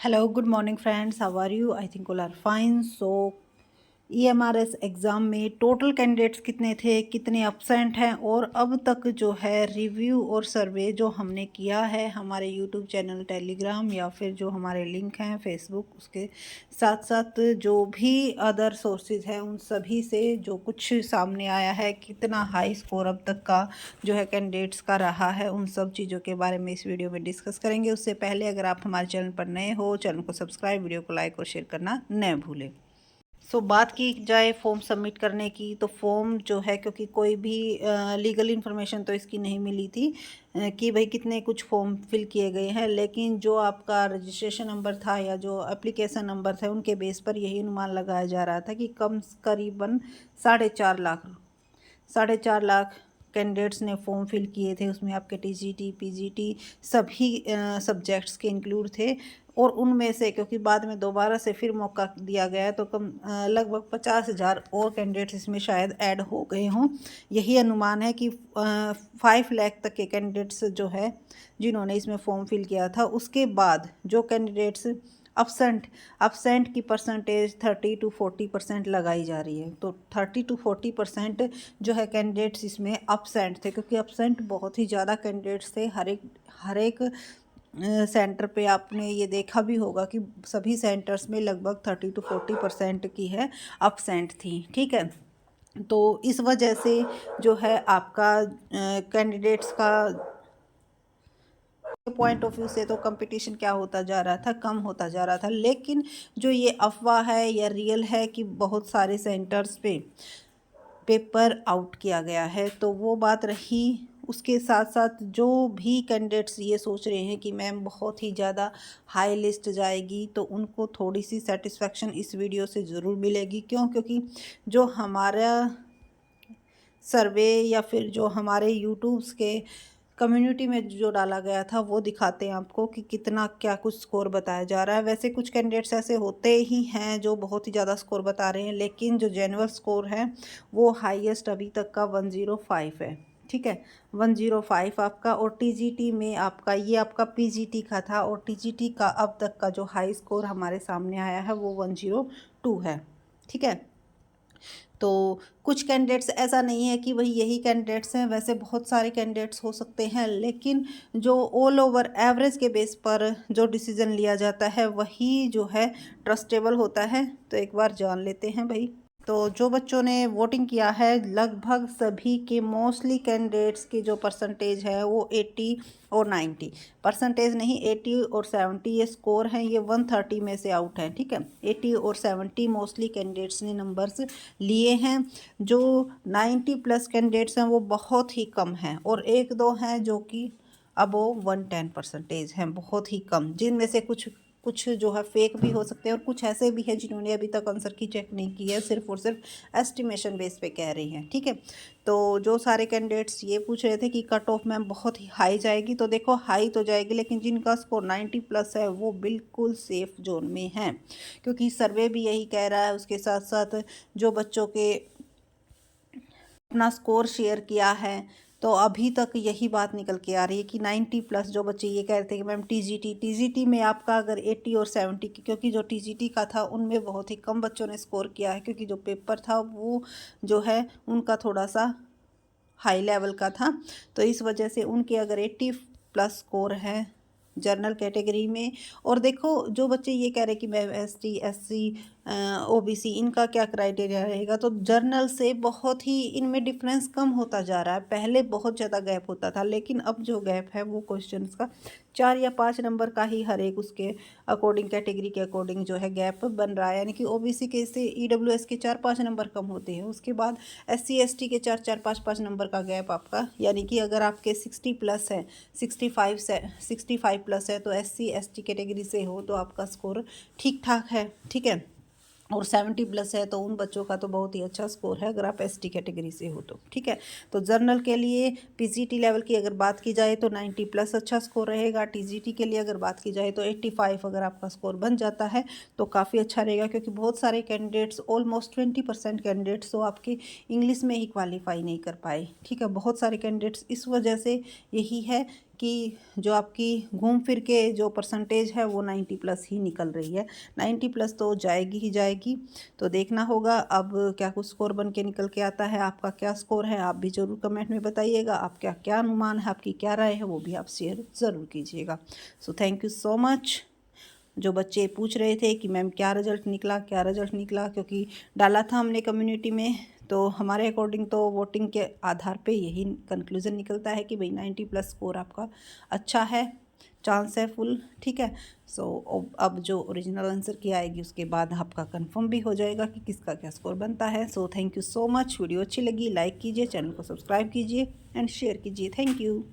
Hello, good morning, friends. How are you? I think all are fine. So, EMRS exam में total candidates कितने थे, कितने absent हैं और अब तक जो है रिव्यू और सर्वे जो हमने किया है हमारे यूट्यूब चैनल, टेलीग्राम या फिर जो हमारे लिंक हैं फेसबुक, उसके साथ साथ जो भी अदर सोर्सेज हैं उन सभी से जो कुछ सामने आया है, कितना हाई स्कोर अब तक का जो है कैंडिडेट्स का रहा है, उन सब चीज़ों के बारे में इस वीडियो में डिस्कस करेंगे। उससे पहले अगर आप हमारे चैनल पर नए हो, चैनल को सब्सक्राइब, वीडियो को लाइक और शेयर करना न भूलें। बात की जाए फॉर्म सबमिट करने की, तो फॉर्म जो है, क्योंकि कोई भी लीगल इन्फॉर्मेशन तो इसकी नहीं मिली थी कि भाई कितने कुछ फॉर्म फिल किए गए हैं, लेकिन जो आपका रजिस्ट्रेशन नंबर था या जो एप्लीकेशन नंबर थे उनके बेस पर यही अनुमान लगाया जा रहा था कि करीबन 4.5 लाख कैंडिडेट्स ने फॉर्म फिल किए थे। उसमें आपके टीजीटी, पीजीटी सभी सब्जेक्ट्स के इंक्लूड थे और उनमें से क्योंकि बाद में दोबारा से फिर मौका दिया गया है तो लगभग 50,000 और कैंडिडेट्स इसमें शायद ऐड हो गए हों। यही अनुमान है कि 5 लाख तक के कैंडिडेट्स जो है जिन्होंने इसमें फॉर्म फिल किया था, उसके बाद जो कैंडिडेट्स अपसेंट की परसेंटेज 30 to 40% लगाई जा रही है। तो 30 to 40% जो है कैंडिडेट्स इसमें अपसेंट थे, क्योंकि अपसेंट बहुत ही ज़्यादा कैंडिडेट्स थे। हर एक सेंटर पे आपने ये देखा भी होगा कि सभी सेंटर्स में लगभग 30 to 40% की है अपसेंट थी। ठीक है, तो इस वजह से जो है आपका कैंडिडेट्स का पॉइंट ऑफ व्यू से तो कंपटीशन क्या होता जा रहा था, कम होता जा रहा था। लेकिन जो ये अफवाह है या रियल है कि बहुत सारे सेंटर्स पे पेपर आउट किया गया है, तो वो बात रही। उसके साथ साथ जो भी कैंडिडेट्स ये सोच रहे हैं कि मैम बहुत ही ज़्यादा हाई लिस्ट जाएगी, तो उनको थोड़ी सी सेटिस्फेक्शन इस वीडियो से ज़रूर मिलेगी। क्योंकि जो हमारा सर्वे या फिर जो हमारे यूट्यूब्स के कम्युनिटी में जो डाला गया था वो दिखाते हैं आपको कि कितना क्या कुछ स्कोर बताया जा रहा है। वैसे कुछ कैंडिडेट्स ऐसे होते ही हैं जो बहुत ही ज़्यादा स्कोर बता रहे हैं, लेकिन जो जेन्युइन स्कोर है वो हाईएस्ट अभी तक का 105 है। ठीक है, 105 आपका। और टीजीटी में आपका ये आपका पीजीटी का था और टीजीटी का अब तक का जो हाई स्कोर हमारे सामने आया है वो 102 है। ठीक है, तो कुछ कैंडिडेट्स ऐसा नहीं है कि वही यही कैंडिडेट्स हैं, वैसे बहुत सारे कैंडिडेट्स हो सकते हैं, लेकिन जो ऑल ओवर एवरेज के बेस पर जो डिसीज़न लिया जाता है वही जो है ट्रस्टेबल होता है। तो एक बार जान लेते हैं भाई। तो जो बच्चों ने वोटिंग किया है, लगभग सभी के मोस्टली कैंडिडेट्स की जो परसेंटेज है वो 80 और 90 परसेंटेज नहीं, 80 और 70 ये स्कोर हैं, ये 130 में से आउट हैं। ठीक है, 80 और 70 मोस्टली कैंडिडेट्स ने नंबर्स लिए हैं। जो 90 प्लस कैंडिडेट्स हैं वो बहुत ही कम हैं और एक दो हैं जो कि अबोव 110 परसेंटेज हैं, बहुत ही कम, जिनमें से कुछ कुछ जो है फेक भी हो सकते हैं और कुछ ऐसे भी हैं जिन्होंने अभी तक आंसर की चेक नहीं की है, सिर्फ और सिर्फ एस्टिमेशन बेस पे कह रही हैं। ठीक है, तो जो सारे कैंडिडेट्स ये पूछ रहे थे कि कट ऑफ मैम बहुत ही हाई जाएगी, तो देखो हाई तो जाएगी, लेकिन जिनका स्कोर 90 प्लस है वो बिल्कुल सेफ जोन में हैं, क्योंकि सर्वे भी यही कह रहा है। उसके साथ साथ जो बच्चों के अपना स्कोर शेयर किया है, तो अभी तक यही बात निकल के आ रही है कि 90 प्लस जो बच्चे ये कह रहे थे कि मैम टीजीटी में आपका अगर 80 और 70 की, क्योंकि जो टीजीटी का था उनमें बहुत ही कम बच्चों ने स्कोर किया है, क्योंकि जो पेपर था वो जो है उनका थोड़ा सा हाई लेवल का था, तो इस वजह से उनके अगर 80 प्लस स्कोर है जर्नल कैटेगरी में। और देखो जो बच्चे ये कह रहे हैं कि मैं एसटी, एससी, ओबीसी इनका क्या क्राइटेरिया रहेगा, तो जर्नल से बहुत ही इनमें डिफरेंस कम होता जा रहा है। पहले बहुत ज़्यादा गैप होता था, लेकिन अब जो गैप है वो क्वेश्चंस का 4 या 5 नंबर का ही हर एक उसके अकॉर्डिंग, कैटेगरी के अकॉर्डिंग जो है गैप बन रहा है। यानी कि ओबीसी के से ईडब्ल्यूएस के 4-5 नंबर कम होते हैं, उसके बाद एससी एसटी के 4-4 5-5 नंबर का गैप आपका। यानी कि अगर आपके 60 प्लस है, 65 प्लस है, तो एससी एसटी कैटेगरी से हो तो आपका स्कोर ठीक ठाक है। ठीक है, और 70 प्लस है तो उन बच्चों का तो बहुत ही अच्छा स्कोर है अगर आप एसटी कैटेगरी से हो तो। ठीक है, तो जर्नल के लिए पीजीटी लेवल की अगर बात की जाए तो 90 प्लस अच्छा स्कोर रहेगा। टीजीटी के लिए अगर बात की जाए तो 85 अगर आपका स्कोर बन जाता है तो काफ़ी अच्छा रहेगा, क्योंकि बहुत सारे कैंडिडेट्स, ऑलमोस्ट 20% कैंडिडेट्स तो आपके इंग्लिश में ही क्वालिफाई नहीं कर पाए। ठीक है, बहुत सारे कैंडिडेट्स इस वजह से यही है आपकी घूम फिर के जो परसेंटेज है वो 90 प्लस ही निकल रही है। 90 प्लस तो जाएगी ही जाएगी। तो देखना होगा अब क्या कुछ स्कोर बन के निकल के आता है। आपका क्या स्कोर है आप भी ज़रूर कमेंट में बताइएगा। आपका क्या अनुमान है, आपकी क्या राय है, वो भी आप शेयर ज़रूर कीजिएगा। So thank you so much. जो बच्चे पूछ रहे थे कि मैम क्या रिज़ल्ट निकला, क्या रिज़ल्ट निकला, क्योंकि डाला था हमने कम्युनिटी में, तो हमारे अकॉर्डिंग तो वोटिंग के आधार पे यही कंक्लूज़न निकलता है कि भाई 90 प्लस स्कोर आपका अच्छा है, चांस है फुल। ठीक है। सो अब जो ओरिजिनल आंसर की आएगी उसके बाद आपका कंफर्म भी हो जाएगा कि किसका क्या स्कोर बनता है। So thank you so much. Video अच्छी लगी लाइक कीजिए, चैनल को सब्सक्राइब कीजिए एंड शेयर कीजिए। Thank you.